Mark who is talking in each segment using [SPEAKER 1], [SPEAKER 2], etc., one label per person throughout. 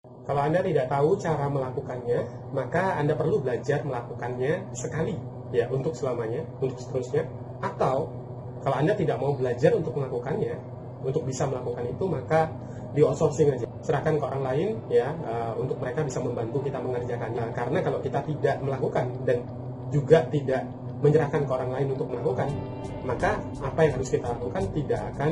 [SPEAKER 1] Kalau Anda tidak tahu cara melakukannya, maka Anda perlu belajar melakukannya sekali, ya, untuk selamanya, untuk seterusnya. Atau kalau Anda tidak mau belajar untuk melakukannya, untuk bisa melakukan itu, maka di outsourcing aja, serahkan ke orang lain, ya, untuk mereka bisa membantu kita mengerjakannya. Karena kalau kita tidak melakukan dan juga tidak menyerahkan ke orang lain untuk melakukan, maka apa yang harus kita lakukan tidak akan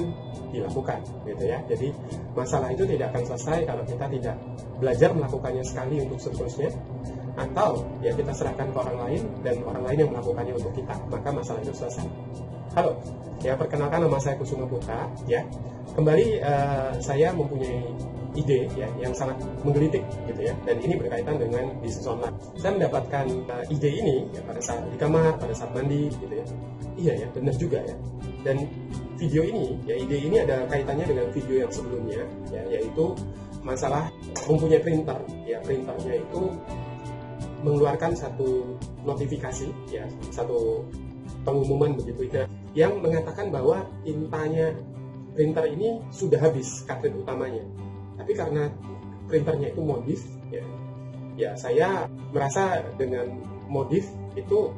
[SPEAKER 1] dilakukan, gitu ya. Jadi masalah itu tidak akan selesai kalau kita tidak belajar melakukannya sekali untuk seterusnya, atau ya kita serahkan ke orang lain dan orang lain yang melakukannya untuk kita, maka masalah itu selesai. Halo, ya, perkenalkan, nama saya Kusuma Putra, ya. Kembali saya mempunyai ide, ya, yang sangat menggelitik, gitu ya, dan ini berkaitan dengan bisnis online. Saya mendapatkan ide ini ya, pada saat di kamar, pada saat mandi, gitu ya. Iya ya, benar juga ya. Dan video ini, ya, ide ini ada kaitannya dengan video yang sebelumnya, ya, yaitu masalah mempunyai printer, ya. Printernya itu mengeluarkan satu notifikasi, ya, satu pengumuman begitu ya, yang mengatakan bahwa tintanya printer ini sudah habis, cartridge utamanya. Tapi karena printernya itu modif, ya saya merasa dengan modif itu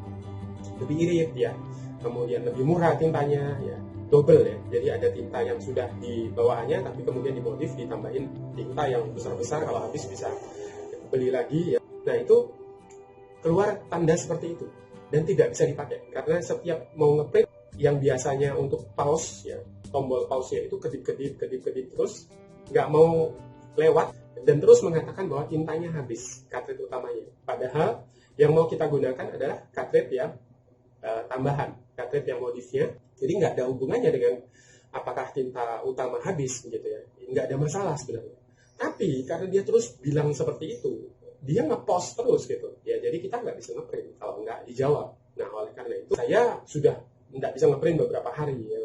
[SPEAKER 1] lebih irit, ya. Kemudian lebih murah tintanya, ya, double, ya. Jadi ada tinta yang sudah di bawahannya, tapi kemudian dimodif, ditambahin tinta yang besar-besar, kalau habis bisa beli lagi, ya. Nah, itu keluar tanda seperti itu dan tidak bisa dipakai karena setiap mau ngeprint yang biasanya untuk pause, ya, tombol pause-nya itu kedip-kedip terus nggak mau lewat dan terus mengatakan bahwa tintanya habis, cartridge utamanya. Padahal yang mau kita gunakan adalah cartridge yang tambahan, cartridge yang modifnya. Jadi nggak ada hubungannya dengan apakah tinta utama habis, gitu ya. Nggak ada masalah sebenarnya. Tapi karena dia terus bilang seperti itu, dia ngepost terus, gitu ya. Jadi kita nggak bisa ngeprint kalau nggak dijawab. Nah, oleh karena itu saya sudah nggak bisa ngeprint beberapa hari, ya.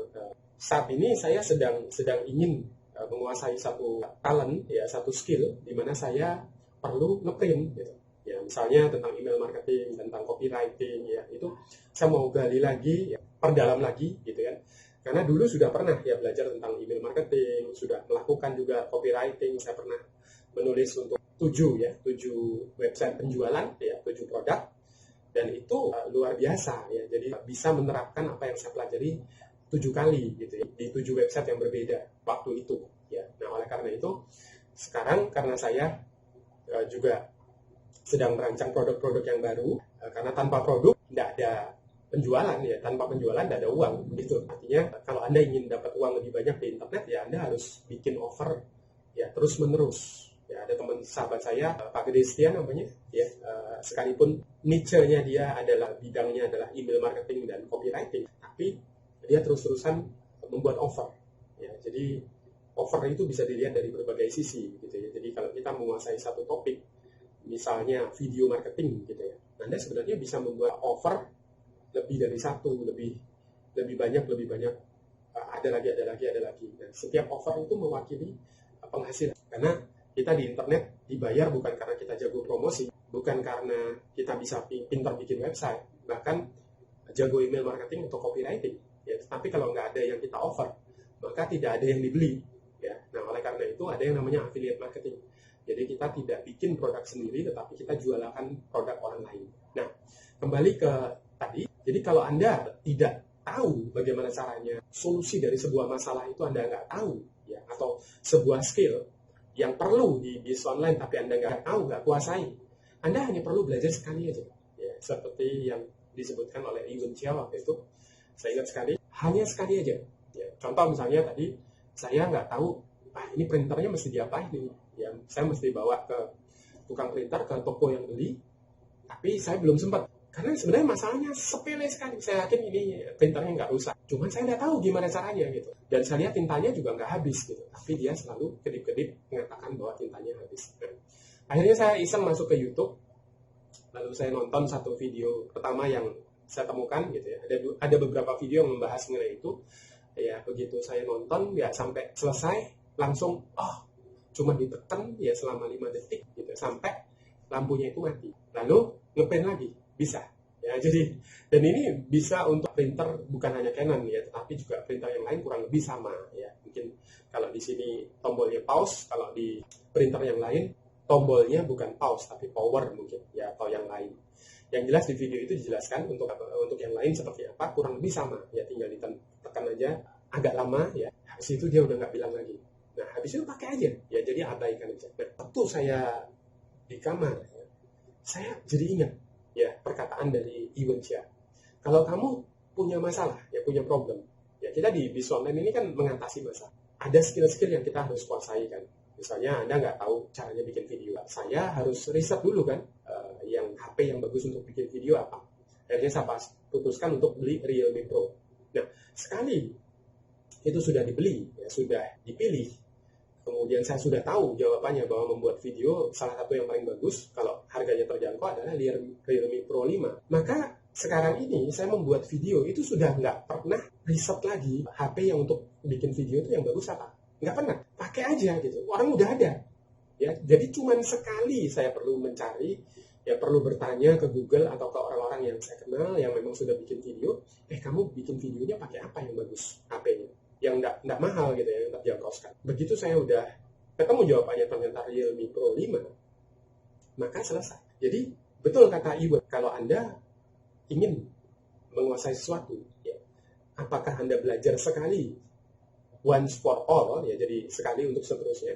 [SPEAKER 1] Saat ini saya sedang ingin menguasai satu talent, ya, satu skill di mana saya perlu ngeprint, gitu. Ya, misalnya tentang email marketing, tentang copywriting, ya, itu saya mau gali lagi, ya, perdalam lagi, gitu kan. Karena dulu sudah pernah, ya, belajar tentang email marketing, sudah melakukan juga copywriting, saya pernah menulis untuk 7 website penjualan, ya, 7 produk, dan itu luar biasa, ya. Jadi bisa menerapkan apa yang saya pelajari 7 kali, gitu ya, di 7 website yang berbeda waktu itu, ya. Nah, oleh karena itu sekarang karena saya juga sedang merancang produk-produk yang baru, karena tanpa produk tidak ada penjualan, ya, tanpa penjualan tidak ada uang, gitu. Artinya kalau Anda ingin dapat uang lebih banyak di internet, ya, Anda harus bikin offer, ya, terus menerus. Ya, ada teman sahabat saya, Pak Gede Setia namanya, ya, sekalipun niche-nya dia adalah, bidangnya adalah email marketing dan copywriting, tapi dia terus-terusan membuat offer, ya. Jadi offer itu bisa dilihat dari berbagai sisi, gitu ya. Jadi kalau kita menguasai satu topik, misalnya video marketing, gitu ya, Anda sebenarnya bisa membuat offer lebih dari satu, lebih banyak, ada lagi. Dan setiap offer itu mewakili penghasilan. Karena kita di internet dibayar bukan karena kita jago promosi, bukan karena kita bisa pintar bikin website, bahkan jago email marketing atau copywriting, ya. Tapi kalau nggak ada yang kita offer, maka tidak ada yang dibeli, ya. Nah, oleh karena itu ada yang namanya affiliate marketing. Jadi kita tidak bikin produk sendiri, tetapi kita jualan produk orang lain. Nah, kembali ke tadi, jadi kalau Anda tidak tahu bagaimana caranya, solusi dari sebuah masalah itu Anda nggak tahu, ya, atau sebuah skill yang perlu di bisnis online tapi Anda nggak tahu, nggak kuasai, Anda hanya perlu belajar sekali aja, ya, seperti yang disebutkan oleh Yun Chia waktu itu. Saya ingat sekali, hanya sekali aja, ya. Contoh misalnya tadi saya nggak tahu, ini printernya mesti diapain nih, ya, saya mesti bawa ke tukang printer, ke toko yang beli, tapi saya belum sempat. Karena sebenarnya masalahnya sepele sekali. Saya yakin ini printernya nggak rusak. Cuman saya nggak tahu gimana caranya, gitu. Dan saya lihat tintanya juga nggak habis, gitu. Tapi dia selalu kedip-kedip mengatakan bahwa tintanya habis. Nah, akhirnya saya iseng masuk ke YouTube. Lalu saya nonton satu video pertama yang saya temukan, gitu ya. Ada beberapa video yang membahas mengenai itu. Ya, begitu saya nonton, ya, sampai selesai langsung, cuma ditekan, ya, selama 5 detik, gitu, sampai lampunya itu mati. Lalu ngeprint lagi. Bisa, ya. Jadi, dan ini bisa untuk printer bukan hanya Canon, ya, tetapi juga printer yang lain kurang lebih sama, ya. Mungkin kalau di sini tombolnya pause, kalau di printer yang lain tombolnya bukan pause tapi power mungkin ya, atau yang lain. Yang jelas di video itu dijelaskan untuk yang lain seperti apa, kurang lebih sama ya, tinggal ditekan aja agak lama ya, habis itu dia udah nggak bilang lagi. Nah habis itu pakai aja ya, jadi abaikan aja. Nah, waktu saya di kamar ya, saya jadi ingat ya perkataan dari Iwan Chia, kalau kamu punya masalah ya, punya problem ya, kita di bisnis online ini kan mengatasi masalah, ada skill-skill yang kita harus kuasai kan. Misalnya Anda nggak tahu caranya bikin video, saya harus riset dulu kan, yang HP yang bagus untuk bikin video apa. Akhirnya saya putuskan untuk beli Realme Pro. Nah, sekali itu sudah dibeli, ya, sudah dipilih, kemudian saya sudah tahu jawabannya bahwa membuat video salah satu yang paling bagus kalau harganya terjangkau adalah Realme Pro 5. Maka sekarang ini saya membuat video itu sudah nggak pernah riset lagi HP yang untuk bikin video itu yang bagus apa. Nggak pernah, pakai aja gitu, orang udah ada ya. Jadi cuman sekali saya perlu mencari ya, perlu bertanya ke Google atau ke orang-orang yang saya kenal yang memang sudah bikin video, kamu bikin videonya pakai apa yang bagus HP-nya, yang nggak mahal gitu ya, yang terjangkau sekali. Begitu saya udah ketemu jawabannya ternyata Realme Pro 5, maka selesai. Jadi betul kata Iwan, kalau Anda ingin menguasai sesuatu ya, apakah Anda belajar sekali once for all ya, jadi sekali untuk seterusnya,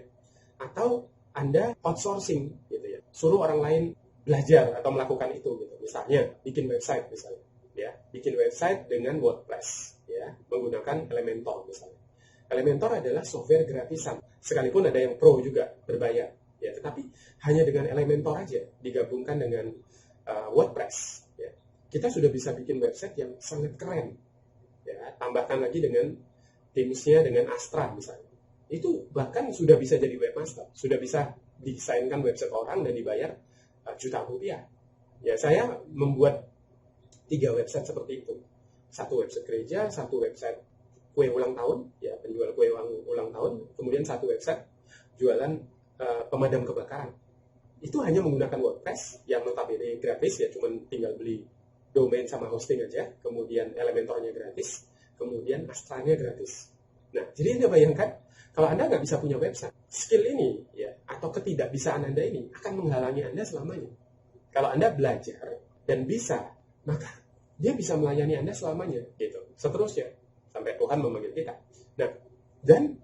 [SPEAKER 1] atau Anda outsourcing gitu ya, suruh orang lain belajar atau melakukan itu gitu. Misalnya bikin website misalnya ya, bikin website dengan WordPress ya, menggunakan Elementor misalnya. Elementor adalah software gratisan, sekalipun ada yang pro juga berbayar ya, tetapi hanya dengan Elementor aja digabungkan dengan WordPress ya, kita sudah bisa bikin website yang sangat keren ya. Tambahkan lagi dengan Teams-nya dengan Astra misalnya, itu bahkan sudah bisa jadi webmaster, sudah bisa desainkan website orang dan dibayar jutaan rupiah. Ya, saya membuat 3 website seperti itu. Satu website gereja, satu website kue ulang tahun, ya penjual kue ulang tahun, kemudian satu website jualan pemadam kebakaran. Itu hanya menggunakan WordPress yang notabene gratis ya, cuman tinggal beli domain sama hosting aja, kemudian Elementornya gratis, kemudian Astra-nya gratis. Nah, jadi Anda bayangkan, kalau Anda nggak bisa punya website, skill ini ya, atau ketidakbisaan Anda ini akan menghalangi Anda selamanya. Kalau Anda belajar dan bisa, maka dia bisa melayani Anda selamanya, gitu. Seterusnya, sampai Tuhan memanggil kita. Nah, dan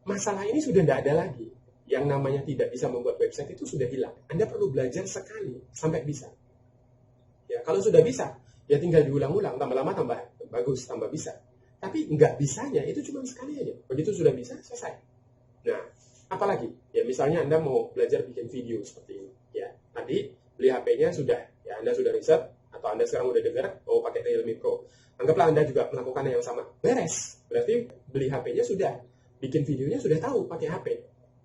[SPEAKER 1] masalah ini sudah tidak ada lagi. Yang namanya tidak bisa membuat website itu sudah hilang. Anda perlu belajar sekali sampai bisa. Ya, kalau sudah bisa, ya tinggal diulang-ulang, tambah lama tambah bagus, tambah bisa. Tapi nggak bisanya itu cuma sekali aja. Begitu sudah bisa, selesai. Nah, apalagi? Ya misalnya Anda mau belajar bikin video seperti ini. Ya, tadi beli HP-nya sudah, ya Anda sudah riset, atau Anda sekarang udah dengar, pakai Realme Pro. Anggaplah Anda juga melakukan yang sama. Beres. Berarti beli HP-nya sudah, bikin videonya sudah tahu pakai HP.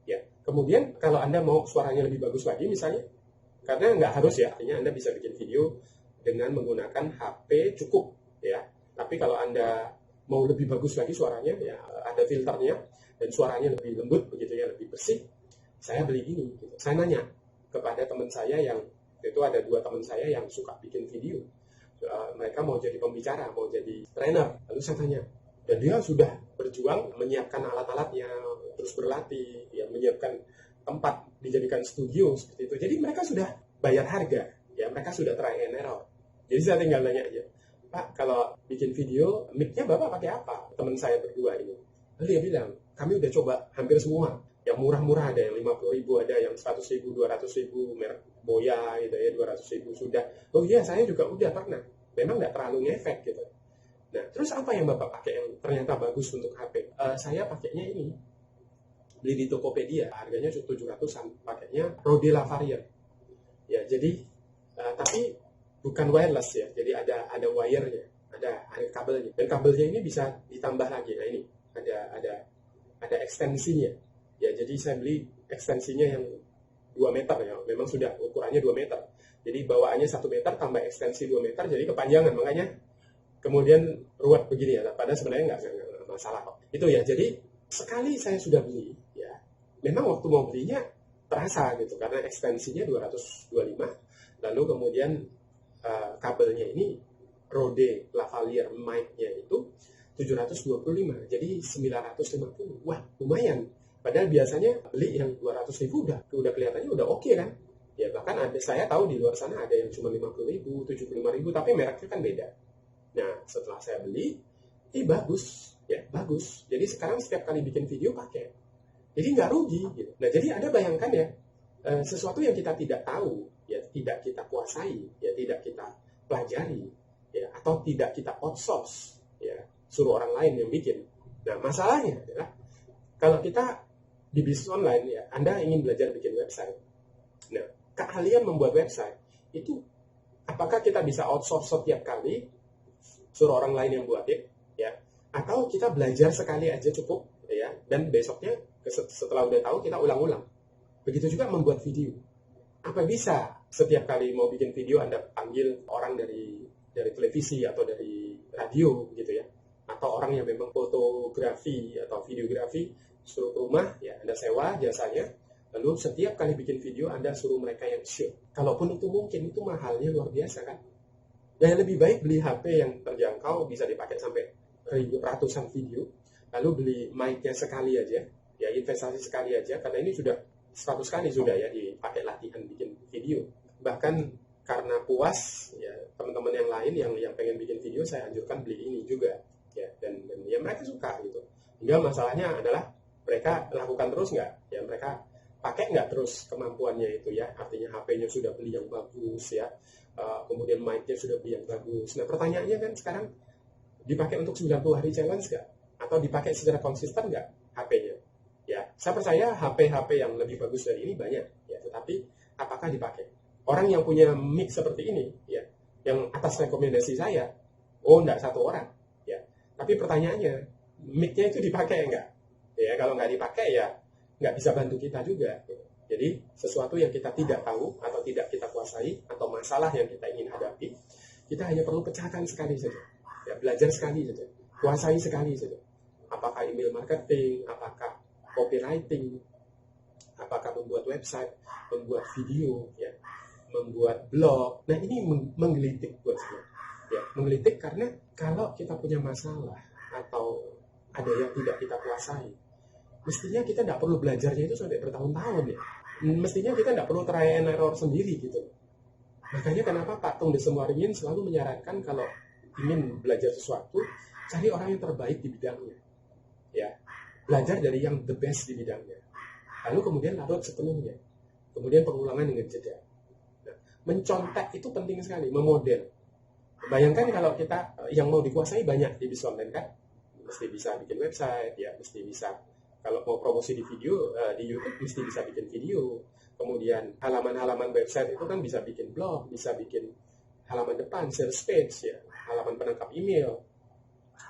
[SPEAKER 1] Ya. Kemudian kalau Anda mau suaranya lebih bagus lagi misalnya, karena nggak harus ya, artinya Anda bisa bikin video dengan menggunakan HP cukup ya. Tapi kalau Anda mau lebih bagus lagi suaranya ya, ada filternya dan suaranya lebih lembut begitu ya, lebih bersih, saya beli ini gitu. Saya nanya kepada teman saya yang itu, ada 2 teman saya yang suka bikin video, mereka mau jadi pembicara, mau jadi trainer. Lalu saya tanya, dan dia sudah berjuang menyiapkan alat-alatnya, terus berlatih ya, menyiapkan tempat dijadikan studio seperti itu. Jadi mereka sudah bayar harga ya, mereka sudah try and error. Jadi saya tinggal nanya aja, Pak, kalau bikin video, mic-nya Bapak pakai apa? Teman saya berdua ini. Lalu dia bilang, kami udah coba hampir semua. Yang murah-murah ada yang 50.000, ada yang 100.000, 200.000, merek Boya gitu ya, 200.000 sudah. Oh iya, saya juga udah pernah. Memang nggak terlalu ngefek gitu. Nah, terus apa yang Bapak pakai yang ternyata bagus untuk HP? Saya pakainya ini. Beli di Tokopedia, harganya 700-an. Pakainya Rode Lavalier. Ya, jadi, tapi bukan wireless ya, jadi ada wire-nya, ada kabelnya, dan kabelnya ini bisa ditambah lagi. Nah ini ada ekstensinya ya, jadi saya beli ekstensinya yang 2 meter ya, memang sudah ukurannya 2 meter, jadi bawaannya 1 meter tambah ekstensi 2 meter, jadi kepanjangan, makanya kemudian ruwet begini ya, padahal sebenarnya nggak masalah kok. Itu ya, jadi sekali saya sudah beli ya, memang waktu mau belinya terasa gitu, karena ekstensinya 225, lalu kemudian kabelnya ini Rode Lavalier mic-nya itu 725, jadi 950. Wah, lumayan. Padahal biasanya beli yang 200.000 udah kelihatannya udah oke kan. Ya bahkan saya tahu di luar sana ada yang cuma 50.000, 75.000, tapi mereknya kan beda. Nah setelah saya beli, bagus, ya bagus. Jadi sekarang setiap kali bikin video pakai, jadi nggak rugi. Gitu. Nah jadi Anda bayangkan ya, sesuatu yang kita tidak tahu, ya tidak kita kuasai, ya tidak kita pelajari, ya atau tidak kita outsource, ya suruh orang lain yang bikin. Nah masalahnya adalah kalau kita di bisnis online, ya Anda ingin belajar bikin website. Nah keahlian membuat website itu apakah kita bisa outsource setiap kali suruh orang lain yang buatin, ya atau kita belajar sekali aja cukup, ya dan besoknya setelah udah tahu kita ulang-ulang. Begitu juga membuat video. Apa bisa setiap kali mau bikin video Anda panggil orang dari televisi atau dari radio gitu ya, atau orang yang memang fotografi atau videografi suruh ke rumah, ya Anda sewa jasanya, lalu setiap kali bikin video Anda suruh mereka yang shoot. Kalaupun itu mungkin, itu mahalnya luar biasa kan. Ya lebih baik beli HP yang terjangkau, bisa dipakai sampai ratusan video, lalu beli mic-nya sekali aja, ya investasi sekali aja, karena ini sudah 100 kali sudah ya dipakai latihan bikin video. Bahkan karena puas, ya teman-teman yang lain yang pengen bikin video, saya anjurkan beli ini juga, ya dan ya mereka suka gitu. Hingga masalahnya adalah mereka lakukan terus nggak, ya mereka pakai nggak terus kemampuannya itu ya, artinya HP-nya sudah beli yang bagus ya, kemudian mic-nya sudah beli yang bagus. Nah pertanyaannya kan sekarang, dipakai untuk 90 hari challenge nggak? Atau dipakai secara konsisten nggak HP-nya? Ya, saya percaya HP-HP yang lebih bagus dari ini banyak, ya. Tetapi apakah dipakai? Orang yang punya mic seperti ini, ya, yang atas rekomendasi saya, nggak satu orang, ya. Tapi pertanyaannya, mic-nya itu dipakai nggak? Ya, kalau nggak dipakai ya nggak bisa bantu kita juga. Jadi sesuatu yang kita tidak tahu atau tidak kita kuasai atau masalah yang kita ingin hadapi, kita hanya perlu pecahkan sekali saja. Ya, belajar sekali saja, kuasai sekali saja. Apakah email marketing, apakah copywriting, apakah membuat website, membuat video, ya, membuat blog. Nah ini menggelitik buat saya. Ya, menggelitik karena kalau kita punya masalah atau ada yang tidak kita kuasai, mestinya kita tidak perlu belajarnya itu sampai bertahun-tahun ya. Mestinya kita tidak perlu try and error sendiri gitu. Makanya kenapa Pak Tung Desemwaringin selalu menyarankan kalau ingin belajar sesuatu, cari orang yang terbaik di bidangnya. Ya, belajar dari yang the best di bidangnya. Lalu kemudian larut sepenuhnya. Kemudian pengulangan dengan jeda. Nah, mencontek itu penting sekali, memodel. Bayangkan kalau kita yang mau dikuasai banyak di bisnis online kan, mesti bisa bikin website, ya mesti bisa. Kalau mau promosi di video, di YouTube mesti bisa bikin video. Kemudian halaman-halaman website itu kan bisa bikin blog, bisa bikin halaman depan, sales page, ya, halaman penangkap email.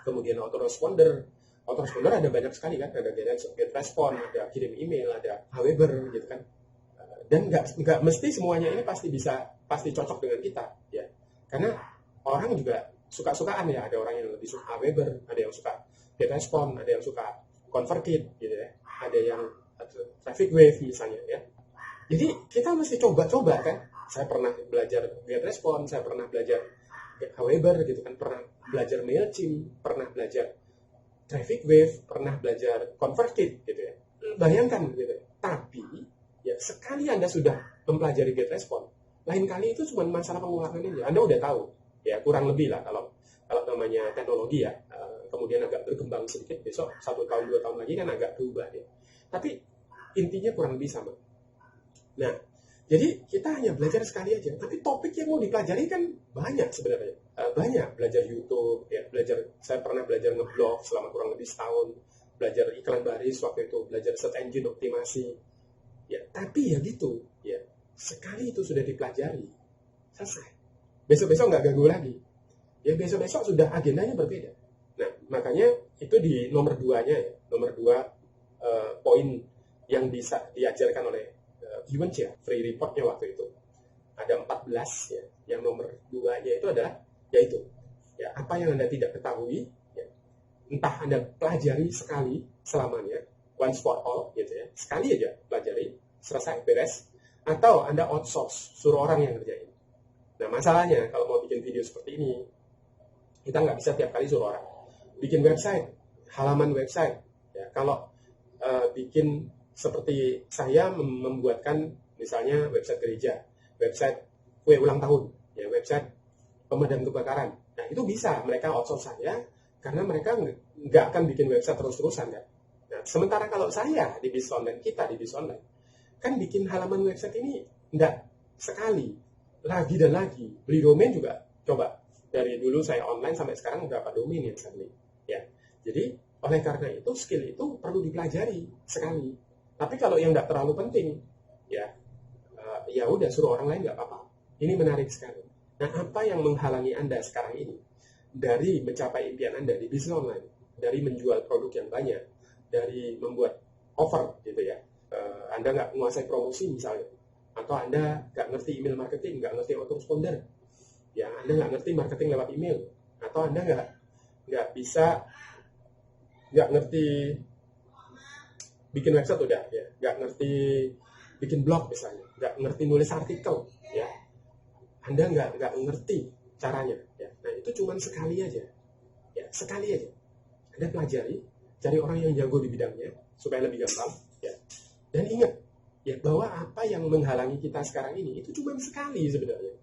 [SPEAKER 1] Kemudian autoresponder. Autoresponder ada banyak sekali kan, ada get respond, ada kirim email, ada Aweber gitu kan. Dan nggak mesti semuanya ini pasti cocok dengan kita, ya. Karena orang juga suka-sukaan ya, ada orang yang lebih suka Aweber, ada yang suka get respond, ada yang suka ConvertKit gitu ya, ada yang traffic wave misalnya ya. Jadi kita mesti coba-coba kan. Saya pernah belajar get respond, saya pernah belajar Aweber gitu kan, pernah belajar Mailchimp, pernah belajar traffic wave, pernah belajar ConvertKit gitu ya. Bayangkan gitu. Tapi ya sekali Anda sudah mempelajari get respond, lain kali itu cuma masalah pengulangan aja. Anda udah tahu ya, kurang lebih lah kalau namanya teknologi ya. Kemudian agak berkembang sedikit, besok 1 tahun 2 tahun lagi kan agak berubah ya. Tapi intinya kurang lebih sama. Nah, jadi kita hanya belajar sekali aja. Tapi topik yang mau dipelajari kan banyak sebenarnya. Banyak, belajar YouTube, ya saya pernah belajar ngeblog selama kurang lebih setahun, belajar iklan baris waktu itu, belajar search engine optimasi. Ya, tapi ya gitu, ya sekali itu sudah dipelajari, selesai. Besok-besok nggak ganggu lagi. Ya besok-besok sudah agendanya berbeda. Nah, makanya itu di nomor 2-nya ya. Nomor 2 poin yang bisa diajarkan oleh Givenchy ya, free reportnya waktu itu. Ada 14 ya. Yang nomor 2-nya itu adalah yaitu ya apa yang Anda tidak ketahui ya. Entah Anda pelajari sekali selamanya, once for all gitu ya. Sekali aja pelajari, selesai beres, atau Anda outsource, suruh orang yang ngerjain. Nah, masalahnya kalau mau bikin video seperti ini, kita nggak bisa tiap kali suruh orang. Bikin website, halaman website. Ya, kalau bikin seperti saya membuatkan misalnya website gereja, website kue ulang tahun, ya website pemadam kebakaran. Nah itu bisa mereka outsource saya karena mereka nggak akan bikin website terus-terusan kan. Nah, sementara kalau saya di bisnis online, kita di bisnis online, kan bikin halaman website ini nggak sekali, lagi dan lagi. Beli domain juga, coba. Dari dulu saya online sampai sekarang berapa domain yang saya beli. Ya. Jadi, oleh karena itu, skill itu perlu dipelajari sekali. Tapi kalau yang nggak terlalu penting, ya udah suruh orang lain nggak apa-apa. Ini menarik sekali. Nah, apa yang menghalangi Anda sekarang ini dari mencapai impian Anda di bisnis online, dari menjual produk yang banyak, dari membuat offer gitu ya, Anda nggak menguasai promosi misalnya, atau Anda nggak ngerti email marketing, nggak ngerti autoresponder, ya Anda nggak ngerti marketing lewat email, atau Anda nggak ngerti bikin website udah ya, nggak ngerti bikin blog misalnya, nggak ngerti nulis artikel, ya Anda nggak ngerti caranya, ya. Nah itu cuma sekali aja, ya sekali aja Anda pelajari, cari orang yang jago di bidangnya supaya lebih gampang, ya. Dan ingat ya bahwa apa yang menghalangi kita sekarang ini itu cuma sekali sebenarnya.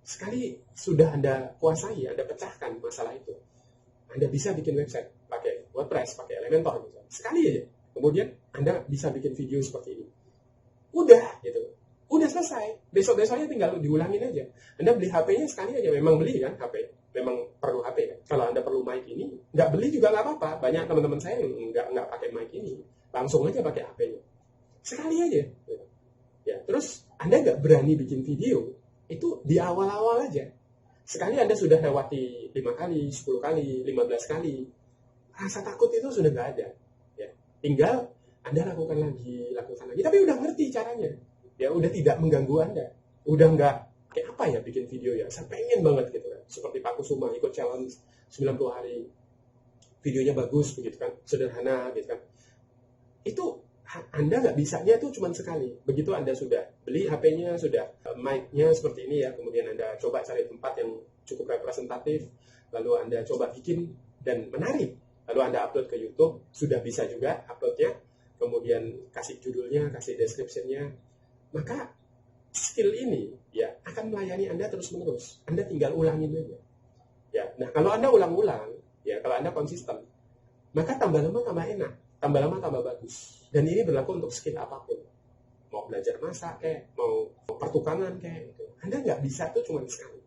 [SPEAKER 1] Sekali sudah Anda kuasai, Anda pecahkan masalah itu. Anda bisa bikin website pakai WordPress, pakai Elementor misalnya. Sekali aja. Kemudian Anda bisa bikin video seperti ini. Udah gitu. Udah selesai. Besok-besoknya tinggal diulangin aja. Anda beli HP-nya sekali aja. Memang beli kan HP. Memang perlu HP kan. Kalau Anda perlu mic ini, nggak beli juga nggak apa-apa. Banyak teman-teman saya yang nggak pakai mic ini. Langsung aja pakai HP-nya. Sekali aja. Ya, terus Anda nggak berani bikin video, itu di awal-awal aja. Sekali Anda sudah lewati 5 kali, 10 kali, 15 kali. Rasa takut itu sudah nggak ada. Ya, tinggal Anda lakukan lagi. Tapi udah ngerti caranya. Ya, udah tidak mengganggu Anda. Udah nggak, kayak apa ya bikin video ya. Saya pengen banget gitu kan. Seperti Pak Kusuma ikut challenge 90 hari. Videonya bagus begitu kan. Sederhana gitu kan. Itu Anda nggak bisanya itu cuma sekali. Begitu Anda sudah beli HP-nya, sudah mic-nya seperti ini ya, kemudian Anda coba cari tempat yang cukup representatif, lalu Anda coba bikin dan menarik, lalu Anda upload ke YouTube, sudah bisa juga uploadnya, kemudian kasih judulnya, kasih description-nya, maka skill ini ya akan melayani Anda terus-menerus. Anda tinggal ulangin aja. Ya, nah kalau Anda ulang-ulang, ya kalau Anda konsisten, maka tambah lama tambah enak, tambah lama tambah bagus. Dan ini berlaku untuk skill apapun. Mau belajar masak kayak, mau pertukangan kayak gitu. Anda nggak bisa tuh cuma sekali.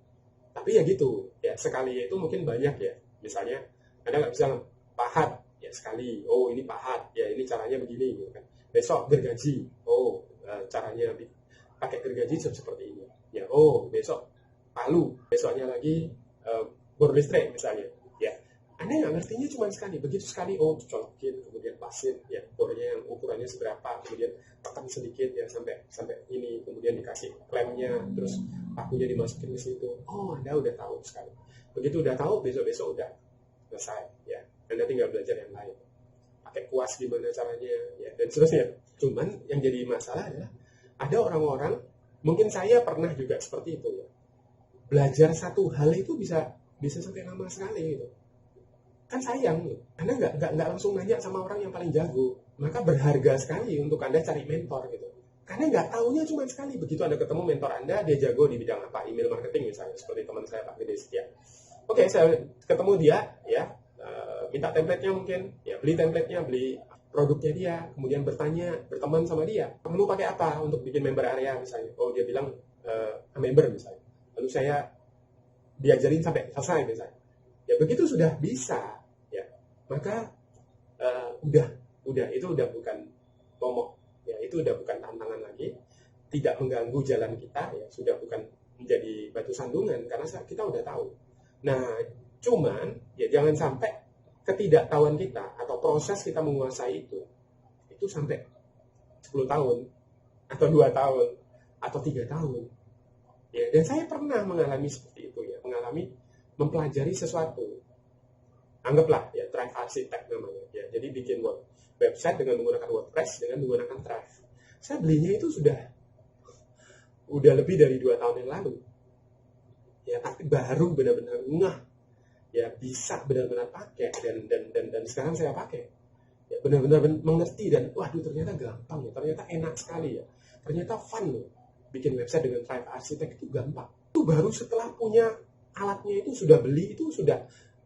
[SPEAKER 1] Tapi ya gitu, ya sekali itu mungkin banyak ya. Misalnya Anda nggak bisa pahat ya sekali. Oh ini pahat, ya ini caranya begini gitu kan. Besok gergaji. Oh caranya pakai gergaji seperti ini. Ya oh besok palu. Besoknya lagi bor listrik misalnya. Ya Anda nggak ngertinya cuma sekali. Begitu sekali, oh colokin, kemudian pasin, ya bornya yang ukurannya seberapa, kemudian tekan sedikit ya sampai ini, kemudian dikasih klemnya, terus pakunya dimasukin ke situ. Oh Anda udah tahu sekali. Begitu udah tahu, besok-besok udah selesai. Ya Anda tinggal belajar yang lain. Pakai kuas gimana caranya, ya dan seterusnya. Cuman yang jadi masalah adalah ada orang-orang, mungkin saya pernah juga seperti itu ya. Belajar satu hal itu bisa sampai lama sekali gitu. Kan sayang, Anda nggak langsung nanya sama orang yang paling jago, maka berharga sekali untuk Anda cari mentor gitu. Karena nggak tahunya cuma sekali. Begitu Anda ketemu mentor Anda, dia jago di bidang apa, email marketing misalnya, seperti teman saya Pak Gede Setia. Oke, saya ketemu dia, ya minta template-nya mungkin, ya beli template-nya, beli produknya dia, kemudian berteman sama dia. Kamu pakai apa untuk bikin member area misalnya? Oh dia bilang member misalnya. Lalu saya diajarin sampai selesai misalnya. Ya begitu sudah bisa, ya maka udah itu udah bukan momok, ya itu udah bukan tantangan lagi, tidak mengganggu jalan kita, ya sudah bukan menjadi batu sandungan karena kita udah tahu. Nah cuman ya jangan sampai ketidaktahuan kita atau proses kita menguasai itu sampai 10 tahun atau 2 tahun atau 3 tahun. Ya dan saya pernah mengalami seperti itu ya, mempelajari sesuatu, anggaplah ya Thrive Architect namanya ya, jadi bikin website dengan menggunakan WordPress dengan menggunakan Thrive. Saya belinya itu udah lebih dari 2 tahun yang lalu ya, tapi baru benar-benar ngeh ya, bisa benar-benar pakai dan sekarang saya pakai ya, benar-benar mengerti dan waduh ternyata gampang ya, ternyata enak sekali ya, ternyata fun loh. Bikin website dengan Thrive Architect itu gampang. Itu baru setelah punya alatnya itu sudah beli, itu sudah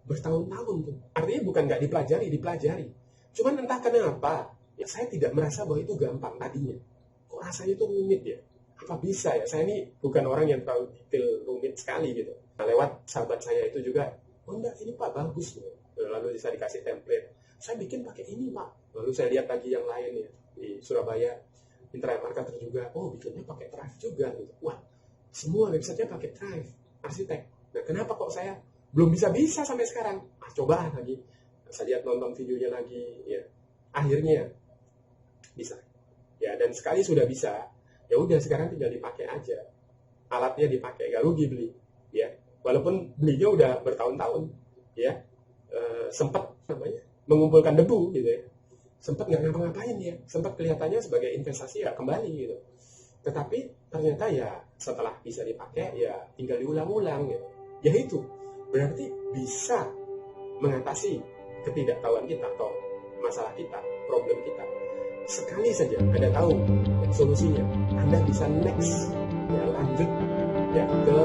[SPEAKER 1] bertahun-tahun tuh. Artinya bukan nggak dipelajari. Cuman entah kenapa, ya saya tidak merasa bahwa itu gampang tadinya. Kok rasanya itu rumit ya? Apa bisa ya? Saya ini bukan orang yang terlalu detail rumit sekali gitu. Nah, lewat sahabat saya itu juga, oh enggak, ini Pak bagus loh. Lalu bisa dikasih template. Saya bikin pakai ini Pak. Lalu saya lihat lagi yang lain ya, di Surabaya, internet marketer juga, oh bikinnya pakai Thrive juga gitu. Wah, semua websitenya pakai Thrive Architect. Nah, kenapa kok saya belum bisa sampai sekarang? Coba lagi. Saya lihat nonton videonya lagi, ya. Akhirnya bisa. Ya, dan sekali sudah bisa, ya udah sekarang tinggal dipakai aja. Alatnya dipakai, gak rugi beli, ya. Walaupun belinya udah bertahun-tahun, ya. Sempat mengumpulkan debu gitu ya. Sempat nggak ngapa-ngapain ya, sempat kelihatannya sebagai investasi ya kembali gitu. Tetapi ternyata ya setelah bisa dipakai ya tinggal diulang-ulang gitu. Ya itu berarti bisa mengatasi ketidaktahuan kita atau masalah kita, problem kita. Sekali saja Anda tahu solusinya, Anda bisa next ya, lanjut ya ke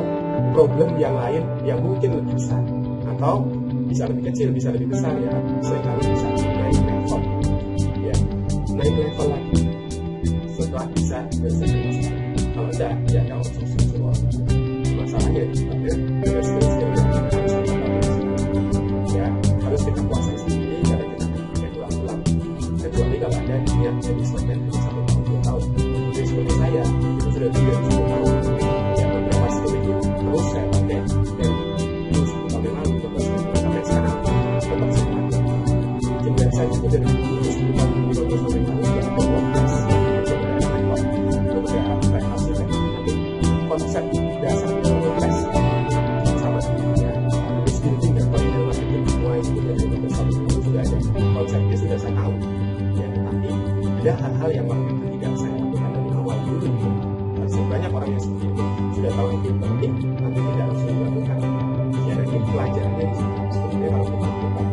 [SPEAKER 1] problem yang lain yang mungkin lebih besar atau bisa lebih kecil, bisa lebih besar ya, seringkali bisa naik level ya, naik level lagi setelah bisa menyelesaikan masalah. Kalau tidak ya ada opsi semua masalahnya ya, dengan skill-skill yang harus kita pelajari ya, harus kita kuasai sendiri karena kita pakai ulang-ulang, kecuali kalau Anda niat jadi semen 1 tahun 2 tahun. Jadi seperti saya itu sudah 10 tahun ya, beberapa skill itu terus saya pakai dari 1 tahun yang lalu sampai sekarang tetap saya pakai. Bikin website itu dari 10 tahun sampai sekarang ya ada WordPress, konsep dasarnya WordPress sama ya, terus building dan content marketing semua itu dari WordPress itu sudah ada, konsepnya sudah saya tahu ya, tapi ada hal-hal yang waktu itu tidak saya lakukan dari awal dulu. Masih banyak orang yang seperti itu sudah tahu itu penting tapi tidak langsung dilakukan ya, nanti pelajarannya di sini seperti kalau kita lakukan.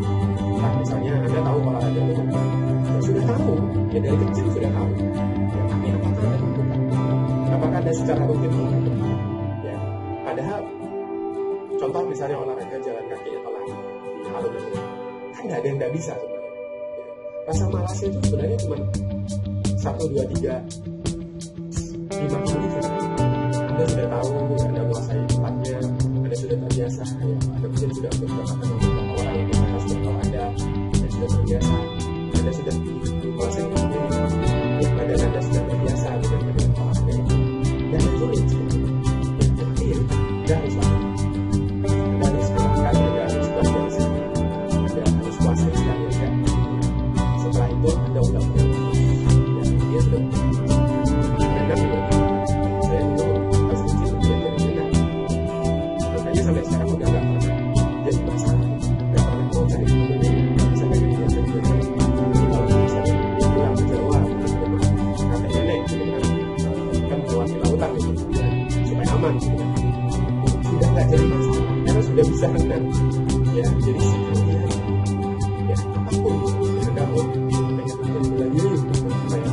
[SPEAKER 1] Nah, misalnya Anda tahu olahraga itu ya sudah tahu ya, dari kecil sudah tahu ya, tapi apakah Anda lakukan? Apakah Anda secara rutin melakukan? Ya, padahal contoh misalnya olahraga jalan kaki atau lari di alun-alun kan nggak ada yang nggak bisa sebenarnya. Ya, rasa malasnya itu sebenarnya cuma 1, 2, 3, 5 kali saja. Anda sudah tahu, Anda menguasai tempatnya, Anda sudah terbiasa, ya, Anda mungkin sudah berkata dengan beberapa orang yang mereka sudah tahu Anda sudah terbiasa, Anda sudah menguasai tempatnya, ya, badan Anda sudah terbiasa dengan olahraga itu. Dan itu sulit sekali. Ya, tapi ya, Anda harus lakukan. Anda harus melakukan, Anda harus terbiasa, Anda harus kuasai sekali aja. Setelah itu Anda ulang-ulang. Ya, dia sudah berenang juga. Saya dulu pas kecil belajar berenang. Makanya sampai sekarang udah nggak pernah jadi masalah. Nggak pernah mau cari berenang. Sampai belajar berenang. Kalau misalnya pulang ke Jawa, kakek nenek gitu kan melewati lautan gitu, supaya aman gitu kan. Sudah nggak jadi masalah karena sudah bisa renang. Ya, jadi sekali aja. Ya, apapun yang Anda mau pengen bela diri supaya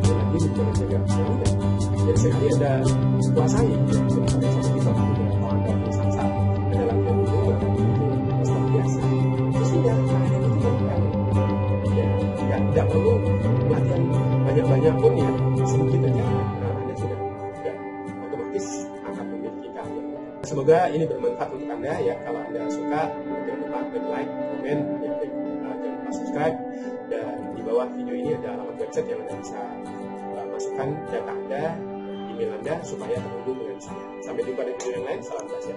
[SPEAKER 1] bela diri jangan jaga ya udah. Jadi sekali Anda kuasai ya, sampai satu kita kalau Anda bersangsa Anda latihan dulu maka itu terbiasa. Ya sudah, makanya itu kan ya tidak perlu latihan banyak-banyak pun ya, sedikit aja Anda sudah otomatis akan memiliki keahlian. Semoga ini bermanfaat untuk Anda ya. Kalau Anda suka jangan lupa klik like, komen ya, jangan lupa subscribe, dan di bawah video ini ada alamat website yang Anda bisa masukkan data Anda, email Anda supaya terhubung dengan saya. Sampai jumpa di video yang lain. Salam Tasya.